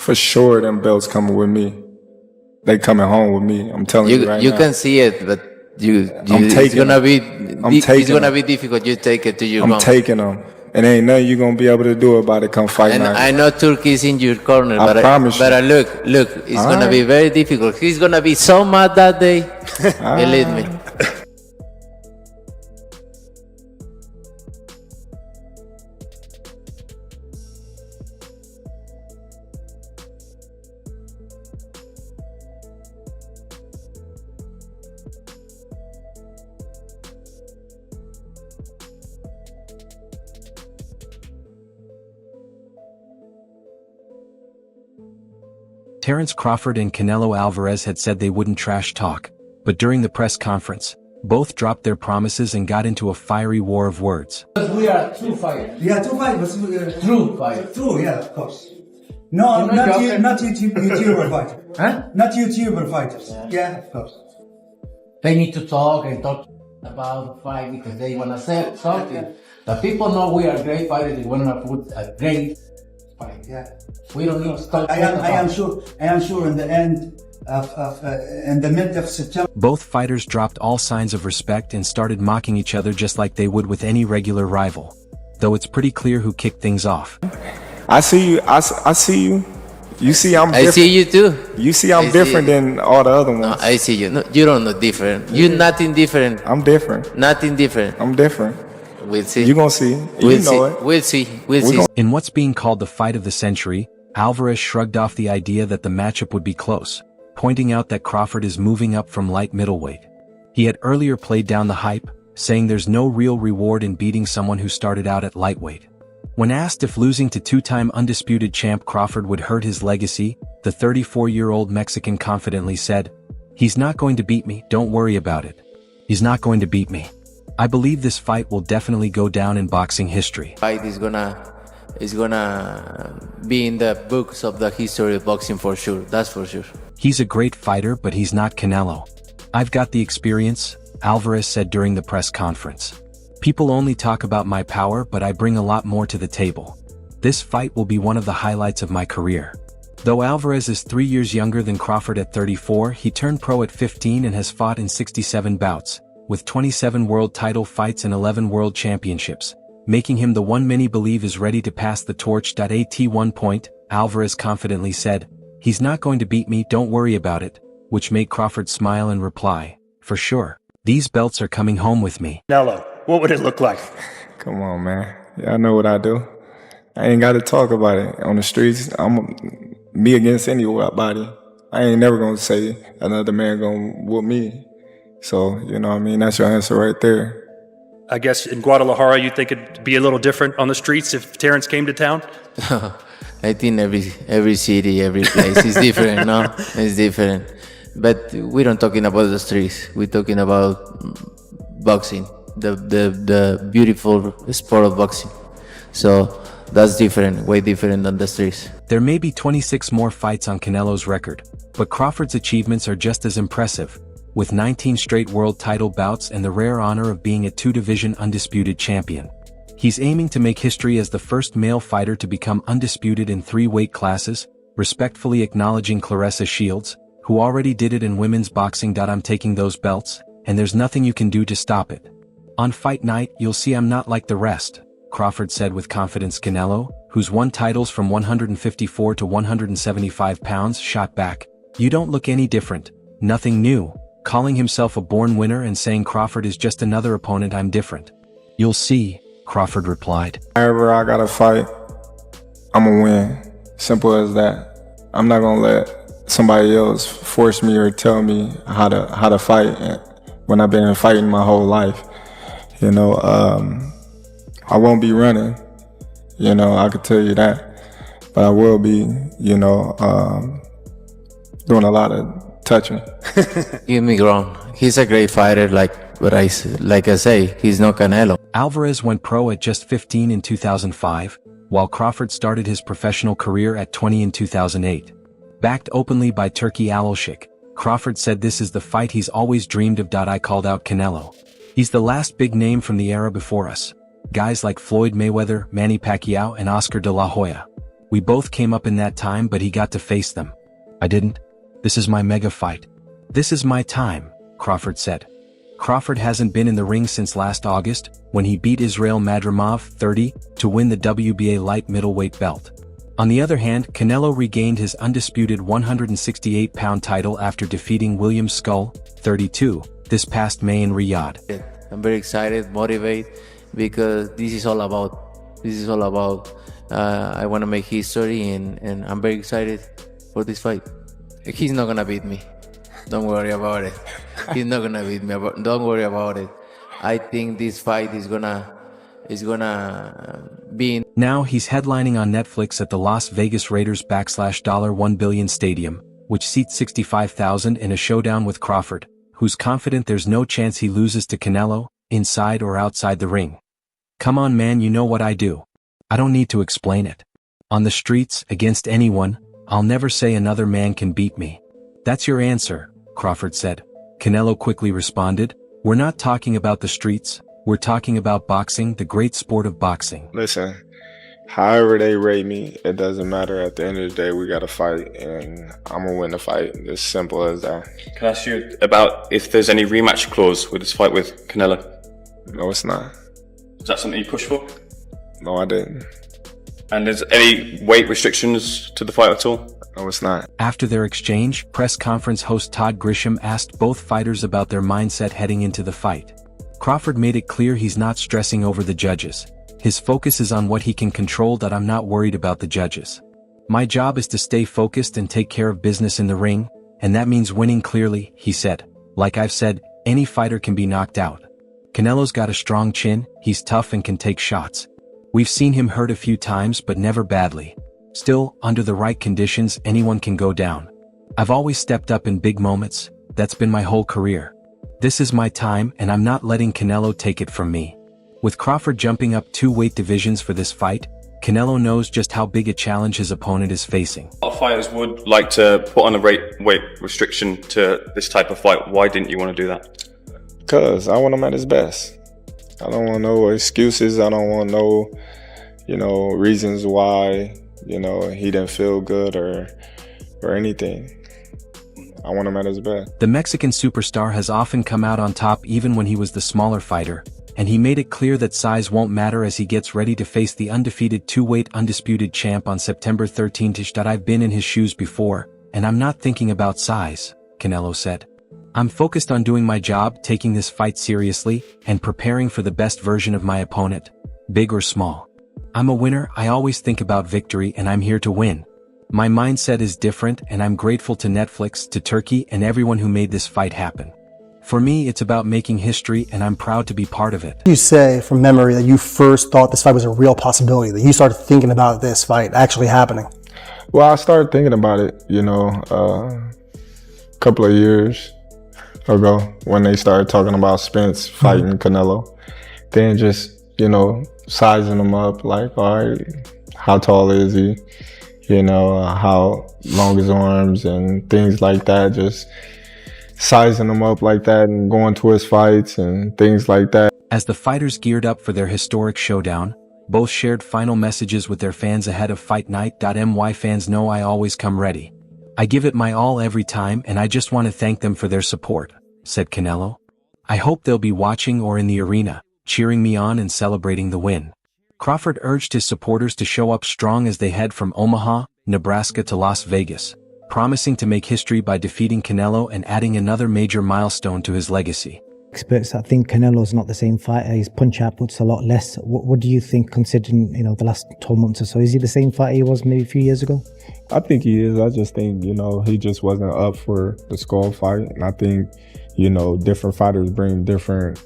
For sure, them belts coming with me. They coming home with me. I'm telling you right now. You can see it, but it's gonna be difficult. You take it to your home. I'm taking them. And ain't nothing you gonna be able to do about it come fight night. I know Turki's in your corner, I promise you. But look, it's gonna be very difficult. He's gonna be so mad that day. Believe me. Terence Crawford and Canelo Alvarez had said they wouldn't trash talk, but during the press conference, both dropped their promises and got into a fiery war of words. We are true fighters. Yeah, true fighters. True fighters. True, yeah, of course. No, not YouTuber fighters. Huh? Not YouTuber fighters. Yeah, of course. They need to talk and talk about the fight because they want to say something. The people know we are great fighters. They want to put a great fight. Yeah. We don't need to talk. I am sure in the end in the mid of September. Both fighters dropped all signs of respect and started mocking each other just like they would with any regular rival. Though it's pretty clear who kicked things off. I see you. I see you. You see I'm different. I see you too. You see I'm different than all the other ones. No, I see you. No, you don't know different. You're nothing different. I'm different. Nothing different. I'm different. We'll see. You're gonna see. We'll you know see. it. We'll see. We'll see. In what's being called the fight of the century, Alvarez shrugged off the idea that the matchup would be close, pointing out that Crawford is moving up from light middleweight. He had earlier played down the hype, saying there's no real reward in beating someone who started out at lightweight. When asked if losing to two-time undisputed champ Crawford would hurt his legacy, the 34-year-old Mexican confidently said, "He's not going to beat me, don't worry about it. He's not going to beat me. I believe this fight will definitely go down in boxing history." Fight is gonna be in the books of the history of boxing for sure. That's for sure. He's a great fighter, but he's not Canelo. I've got the experience, Alvarez said during the press conference. People only talk about my power, but I bring a lot more to the table. This fight will be one of the highlights of my career. Though Alvarez is 3 years younger than Crawford at 34, he turned pro at 15 and has fought in 67 bouts, with 27 world title fights and 11 world championships, making him the one many believe is ready to pass the torch. At one point, Alvarez confidently said, "He's not going to beat me, don't worry about it," which made Crawford smile and reply, "For sure, these belts are coming home with me." Canelo, what would it look like? Come on, man. Yeah, I know what I do. I ain't got to talk about it on the streets. I'm me against anybody. I ain't never gonna say another man gonna whoop me. So, you know what I mean? That's your answer right there. I guess in Guadalajara, you think it'd be a little different on the streets if Terence came to town? I think every city, every place is different, no? It's different. But we don't talking about the streets. We're talking about boxing, the beautiful sport of boxing. So that's different, way different than the streets. There may be 26 more fights on Canelo's record, but Crawford's achievements are just as impressive, with 19 straight world title bouts and the rare honor of being a two-division undisputed champion. He's aiming to make history as the first male fighter to become undisputed in 3 weight classes, respectfully acknowledging Claressa Shields, who already did it in women's boxing. "I'm taking those belts, and there's nothing you can do to stop it. On fight night, you'll see I'm not like the rest," Crawford said with confidence. Canelo, who's won titles from 154 to 175 pounds, shot back, "You don't look any different, nothing new," calling himself a born winner and saying Crawford is just another opponent. "I'm different. You'll see," Crawford replied. Whenever I gotta fight, I'ma win. Simple as that. I'm not gonna let somebody else force me or tell me how to fight when I've been fighting my whole life. You know, I won't be running, you know, I could tell you that. But I will be, you know, doing a lot of touching. Get me wrong. He's a great fighter, like I say, he's no Canelo. Alvarez went pro at just 15 in 2005, while Crawford started his professional career at 20 in 2008. Backed openly by Turki Alalshikh, Crawford said this is the fight he's always dreamed of. "I called out Canelo. He's the last big name from the era before us. Guys like Floyd Mayweather, Manny Pacquiao, and Oscar de la Hoya. We both came up in that time, but he got to face them. I didn't. This is my mega fight. This is my time, Crawford said. Crawford hasn't been in the ring since last August, when he beat Israil Madrimov 30 to win the WBA light middleweight belt. On the other hand, Canelo regained his undisputed 168-pound title after defeating William Skull 32 this past May in Riyadh. I'm very excited, motivated, because this is all about. I want to make history, and I'm very excited for this fight. He's not gonna beat me. Don't worry about it. He's not gonna beat me. Don't worry about it. I think this fight is gonna be. Now he's headlining on Netflix at the Las Vegas Raiders $1 billion stadium, which seats 65,000 in a showdown with Crawford, who's confident there's no chance he loses to Canelo, inside or outside the ring. Come on man, you know what I do. I don't need to explain it. On the streets, against anyone, I'll never say another man can beat me. That's your answer, Crawford said. Canelo quickly responded, we're not talking about the streets, we're talking about boxing, the great sport of boxing. Listen, however they rate me, it doesn't matter. At the end of the day, we got to fight, and I'm going to win the fight. It's simple as that. Can I ask you about if there's any rematch clause with this fight with Canelo? No, it's not. Is that something you push for? No, I didn't. And is any weight restrictions to the fight at all? No, it's not. After their exchange, press conference host Todd Grisham asked both fighters about their mindset heading into the fight. Crawford made it clear he's not stressing over the judges. His focus is on what he can control, that I'm not worried about the judges. My job is to stay focused and take care of business in the ring, and that means winning clearly, he said. Like I've said, any fighter can be knocked out. Canelo's got a strong chin, he's tough and can take shots. We've seen him hurt a few times but never badly. Still, under the right conditions, anyone can go down. I've always stepped up in big moments, that's been my whole career. This is my time and I'm not letting Canelo take it from me. With Crawford jumping up 2 weight divisions for this fight, Canelo knows just how big a challenge his opponent is facing. A lot of fighters would like to put on a weight restriction to this type of fight. Why didn't you want to do that? Because I want him at his best. I don't want no excuses. I don't want no, reasons why, he didn't feel good or anything. I want him at his best. The Mexican superstar has often come out on top even when he was the smaller fighter, and he made it clear that size won't matter as he gets ready to face the undefeated 2-weight undisputed champ on September 13th. I've been in his shoes before, and I'm not thinking about size, Canelo said. I'm focused on doing my job, taking this fight seriously, and preparing for the best version of my opponent, big or small. I'm a winner, I always think about victory, and I'm here to win. My mindset is different, and I'm grateful to Netflix, to Turkey, and everyone who made this fight happen. For me, it's about making history, and I'm proud to be part of it. You say, from memory, that you first thought this fight was a real possibility, that you started thinking about this fight actually happening? Well, I started thinking about it, a couple of years ago when they started talking about Spence fighting Canelo. Then just, sizing him up, like, all right, how tall is he? How long his arms and things like that, just sizing him up like that and going to his fights and things like that. As the fighters geared up for their historic showdown, both shared final messages with their fans ahead of fight night. My fans know I always come ready. I give it my all every time and I just want to thank them for their support, said Canelo. I hope they'll be watching or in the arena, cheering me on and celebrating the win. Crawford urged his supporters to show up strong as they head from Omaha, Nebraska to Las Vegas, promising to make history by defeating Canelo and adding another major milestone to his legacy. Experts that think Canelo's not the same fighter, his punch output's a lot less. What do you think, considering, the last 12 months or so? Is he the same fighter he was maybe a few years ago? I think he is. I just think, he just wasn't up for the Skull fight. And I think, different fighters bring different,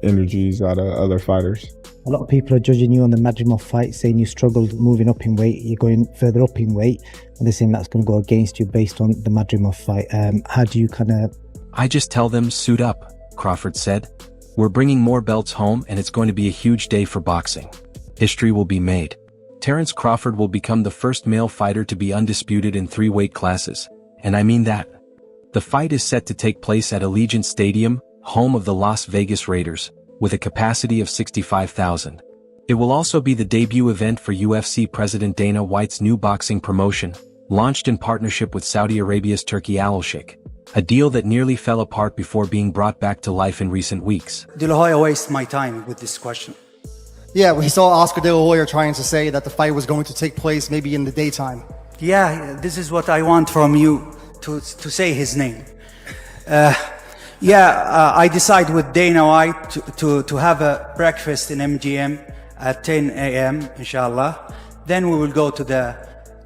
energies out of other fighters. A lot of people are judging you on the Madrimov fight, saying you struggled moving up in weight. You're going further up in weight, and they're saying that's going to go against you based on the Madrimov fight. How do you I just tell them, suit up, Crawford said. We're bringing more belts home and it's going to be a huge day for boxing. History will be made. Terence Crawford will become the first male fighter to be undisputed in 3 weight classes, and I mean that. The fight is set to take place at Allegiant Stadium, home of the Las Vegas Raiders, with a capacity of 65,000. It will also be the debut event for UFC President Dana White's new boxing promotion, launched in partnership with Saudi Arabia's Turki Alalshikh, a deal that nearly fell apart before being brought back to life in recent weeks. De La Hoya wastes my time with this question. Yeah, we saw Oscar De La Hoya trying to say that the fight was going to take place maybe in the daytime. Yeah, this is what I want from you, to say his name. I decide with Dana White to have a breakfast in MGM at 10 a.m. inshallah. Then we will go to the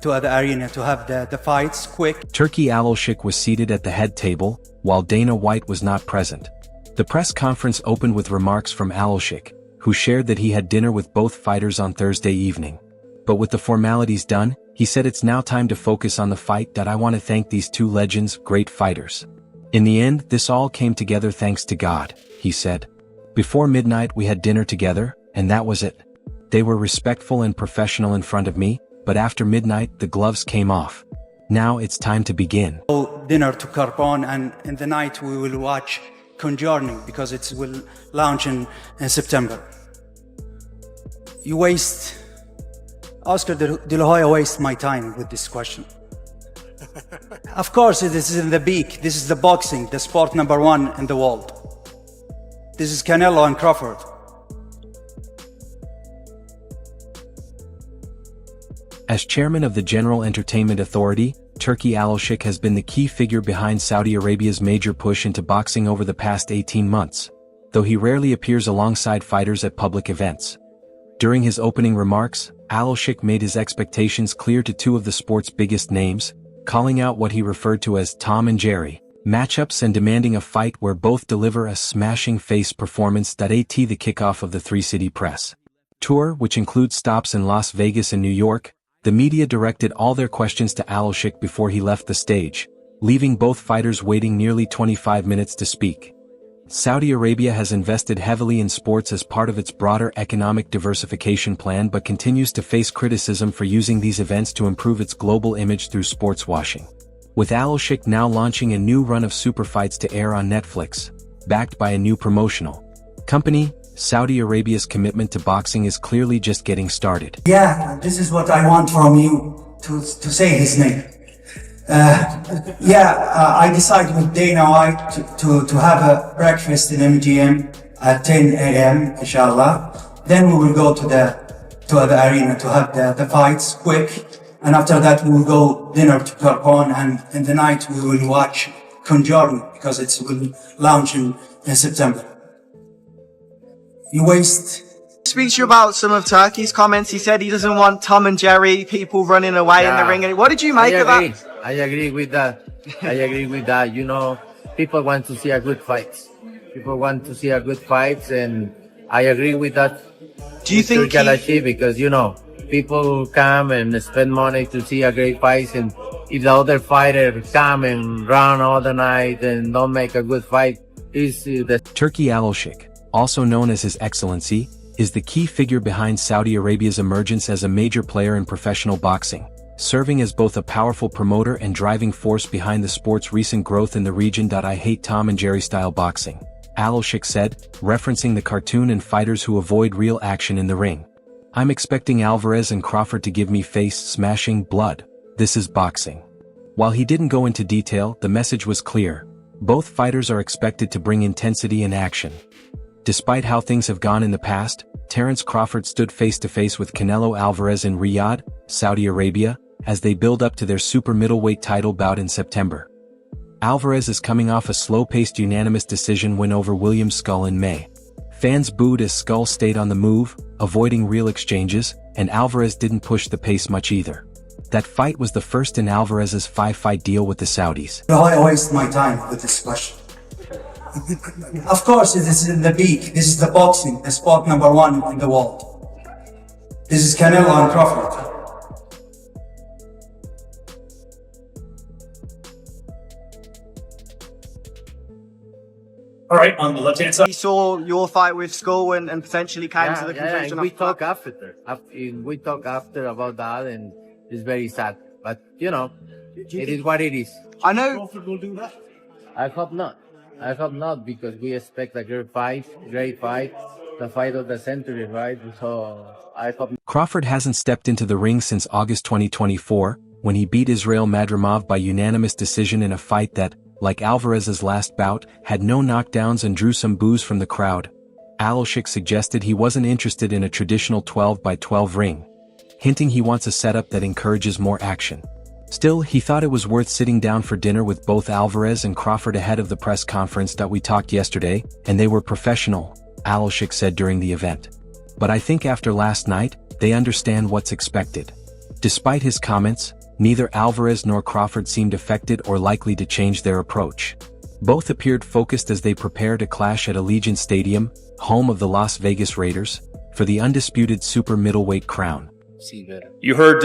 arena to have the fights quick. Turki Alalshikh was seated at the head table, while Dana White was not present. The press conference opened with remarks from Alalshikh, who shared that he had dinner with both fighters on Thursday evening. But with the formalities done, he said it's now time to focus on the fight. That I want to thank these two legends, great fighters. In the end, this all came together thanks to God, he said. Before midnight we had dinner together, and that was it. They were respectful and professional in front of me, but after midnight the gloves came off. Now it's time to begin. Dinner to Carbon, and in the night we will watch Conjuring because it will launch in September. Oscar De La Hoya wastes my time with this question. Of course, this is in the peak. This is the boxing, the sport number one in the world. This is Canelo and Crawford. As chairman of the General Entertainment Authority, Turki Alalshikh has been the key figure behind Saudi Arabia's major push into boxing over the past 18 months, though he rarely appears alongside fighters at public events. During his opening remarks, Alalshikh made his expectations clear to two of the sport's biggest names, calling out what he referred to as Tom and Jerry matchups and demanding a fight where both deliver a smashing face performance. At the kickoff of the three-city press tour, which includes stops in Las Vegas and New York, the media directed all their questions to Alalshikh before he left the stage, leaving both fighters waiting nearly 25 minutes to speak. Saudi Arabia has invested heavily in sports as part of its broader economic diversification plan, but continues to face criticism for using these events to improve its global image through sports washing. With Alalshikh now launching a new run of super fights to air on Netflix, backed by a new promotional company, Saudi Arabia's commitment to boxing is clearly just getting started. Yeah, this is what I want from you, to say his name. I decided with Dana White to have a breakfast in MGM at 10 a.m. inshallah. Then we will go to the arena to have the fights quick, and after that we will go dinner to Carbon, and in the night we will watch Conjuring because it will launch in September. Speaks to you about some of Turki's comments. He said he doesn't want Tom and Jerry, people running away in the ring. What did you make of that? I agree with that. You know, people want to see a good fight. And I agree with that. Do you think Turki Alalshikh, because you know, people come and spend money to see a great fight, and if the other fighter come and run all the night and don't make a good fight, is the Turki Alalshikh, also known as His Excellency, is the key figure behind Saudi Arabia's emergence as a major player in professional boxing, serving as both a powerful promoter and driving force behind the sport's recent growth in the region. I hate Tom and Jerry style boxing, Alalshikh said, referencing the cartoon and fighters who avoid real action in the ring. I'm expecting Alvarez and Crawford to give me face-smashing blood. This is boxing. While he didn't go into detail, the message was clear. Both fighters are expected to bring intensity and action. Despite how things have gone in the past, Terence Crawford stood face-to-face with Canelo Alvarez in Riyadh, Saudi Arabia, as they build up to their super middleweight title bout in September. Alvarez is coming off a slow-paced unanimous decision win over William Skull in May. Fans booed as Skull stayed on the move, avoiding real exchanges, and Alvarez didn't push the pace much either. That fight was the first in Alvarez's 5-fight deal with the Saudis. I waste my time with this question. Of course, this is in the peak. This is the boxing, the sport number one in the world. This is Canelo and Crawford. All right, on the left-hand side. He saw your fight with Skull and potentially came to the conclusion. and we talk after about that, and it's very sad. But you know, it is what it is. I know. Crawford will do that. I hope not, because we expect a great fight, the fight of the century, right? So I hope. Crawford hasn't stepped into the ring since August 2024, when he beat Israel Madrimov by unanimous decision in a fight that, like Alvarez's last bout, had no knockdowns and drew some boos from the crowd. Alalshikh suggested he wasn't interested in a traditional 12-by-12 ring, hinting he wants a setup that encourages more action. Still, he thought it was worth sitting down for dinner with both Alvarez and Crawford ahead of the press conference that we talked yesterday, and they were professional, Alalshikh said during the event. But I think after last night, they understand what's expected. Despite his comments, neither Alvarez nor Crawford seemed affected or likely to change their approach. Both appeared focused as they prepare to clash at Allegiant Stadium, home of the Las Vegas Raiders, for the undisputed super middleweight crown. You heard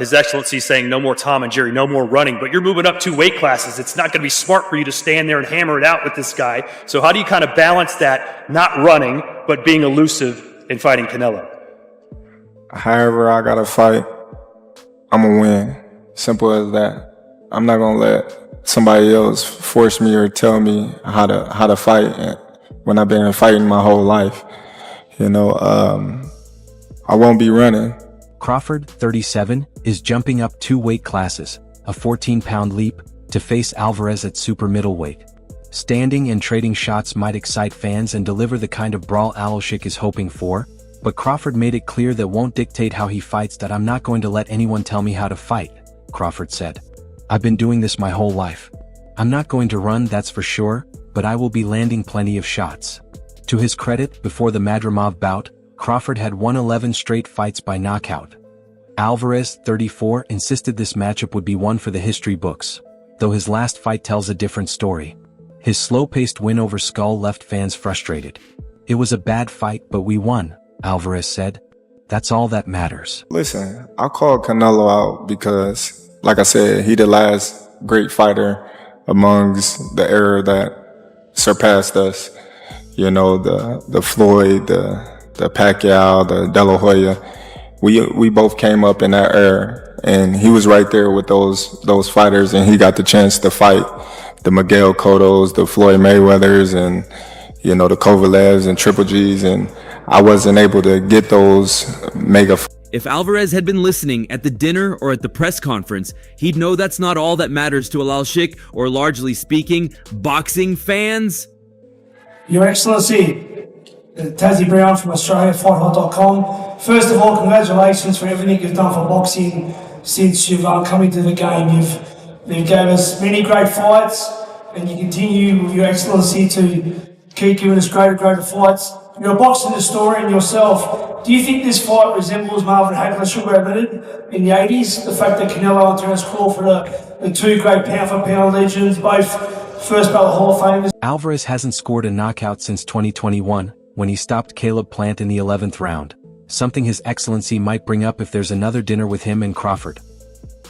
His Excellency saying no more Tom and Jerry, no more running, but you're moving up 2 weight classes. It's not going to be smart for you to stand there and hammer it out with this guy. So how do you kind of balance that, not running, but being elusive in fighting Canelo? However I gotta fight, I'm gonna win. Simple as that. I'm not gonna let somebody else force me or tell me how to fight when I've been fighting my whole life. You know, I won't be running. Crawford, 37, is jumping up 2 weight classes, a 14-pound leap, to face Alvarez at super middleweight. Standing and trading shots might excite fans and deliver the kind of brawl Alalshikh is hoping for, but Crawford made it clear that won't dictate how he fights. That I'm not going to let anyone tell me how to fight, Crawford said. I've been doing this my whole life. I'm not going to run, that's for sure, but I will be landing plenty of shots. To his credit, before the Madrimov bout, Crawford had won 11 straight fights by knockout. Alvarez, 34, insisted this matchup would be one for the history books, though his last fight tells a different story. His slow-paced win over Skull left fans frustrated. It was a bad fight, but we won, Alvarez said. That's all that matters. Listen, I called Canelo out because, like I said, he the last great fighter amongst the era that surpassed us. You know, the Floyd, the Pacquiao, the De La Hoya. We both came up in that era, and he was right there with those fighters, and he got the chance to fight the Miguel Cottos, the Floyd Mayweathers, and, you know, the Kovalevs and Triple Gs, and I wasn't able to get those mega. If Alvarez had been listening at the dinner or at the press conference, he'd know that's not all that matters to Alalshikh, or largely speaking, boxing fans. Your Excellency, Tassie Brown from Australia, FightHot.com. First of all, congratulations for everything you've done for boxing since you've come into the game. You've gave us many great fights, and you continue, Your Excellency, to keep giving us greater fights. You're a boxing historian yourself. Do you think this fight resembles Marvin Hagler Sugar admitted in the 80s? The fact that Canelo and Terence Crawford are the 2 great pound-for-pound legends, both first ballot Hall of Famers. Alvarez hasn't scored a knockout since 2021, when he stopped Caleb Plant in the 11th round, something His Excellency might bring up if there's another dinner with him and Crawford.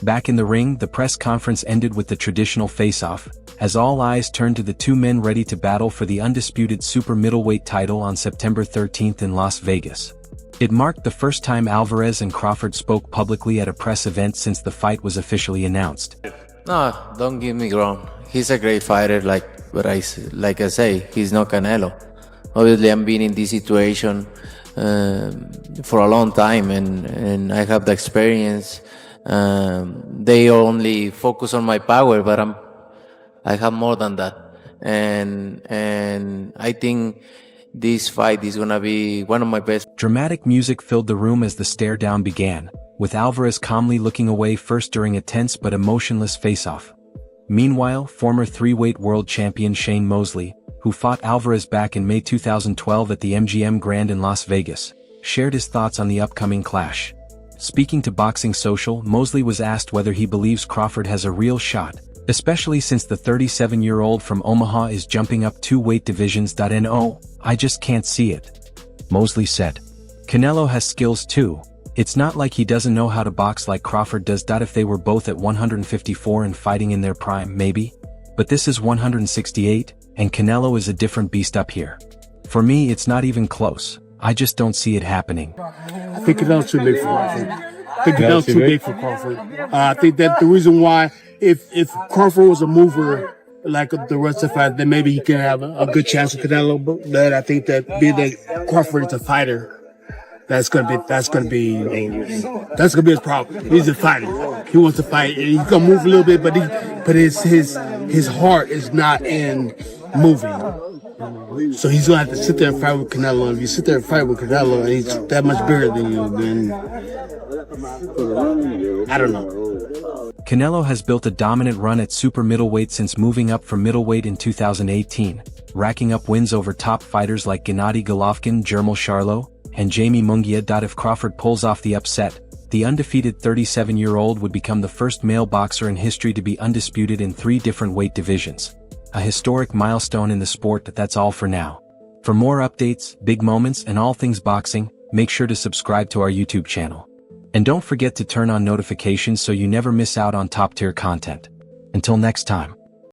Back in the ring, the press conference ended with the traditional face-off, as all eyes turned to the 2 men ready to battle for the undisputed super middleweight title on September 13th in Las Vegas. It marked the first time Alvarez and Crawford spoke publicly at a press event since the fight was officially announced. No, don't get me wrong. He's a great fighter, like I say, he's not Canelo. Obviously, I'm been in this situation for a long time, and I have the experience. They only focus on my power, but I have more than that, and I think this fight is gonna be one of my best. Dramatic music filled the room as the stare down began, with Alvarez calmly looking away first during a tense but emotionless face-off. Meanwhile, former 3-weight world champion Shane Mosley, who fought Alvarez back in May 2012 at the MGM Grand in Las Vegas, shared his thoughts on the upcoming clash. Speaking to Boxing Social, Mosley was asked whether he believes Crawford has a real shot, especially since the 37-year-old from Omaha is jumping up 2 weight divisions. No, I just can't see it. Mosley said. Canelo has skills too. It's not like he doesn't know how to box like Crawford does. If they were both at 154 and fighting in their prime, maybe. But this is 168, and Canelo is a different beast up here. For me, it's not even close. I just don't see it happening. I think Canelo's too big for Crawford. I think that the reason why, if Crawford was a mover, like the rest of the fight, then maybe he can have a good chance with Canelo. But I think that being that Crawford is a fighter, that's gonna be his problem. He's a fighter. He wants to fight. He's gonna move a little bit, but his heart is not in moving. So he's gonna have to sit there and fight with Canelo. And if you sit there and fight with Canelo, and he's that much bigger than you, then I don't know. Canelo has built a dominant run at super middleweight since moving up from middleweight in 2018, racking up wins over top fighters like Gennady Golovkin, Jermall Charlo, and Jamie Munguia. If Crawford pulls off the upset, the undefeated 37-year-old would become the first male boxer in history to be undisputed in 3 different weight divisions. A historic milestone in the sport. That's all for now. For more updates, big moments, and all things boxing, make sure to subscribe to our YouTube channel. And don't forget to turn on notifications so you never miss out on top-tier content. Until next time.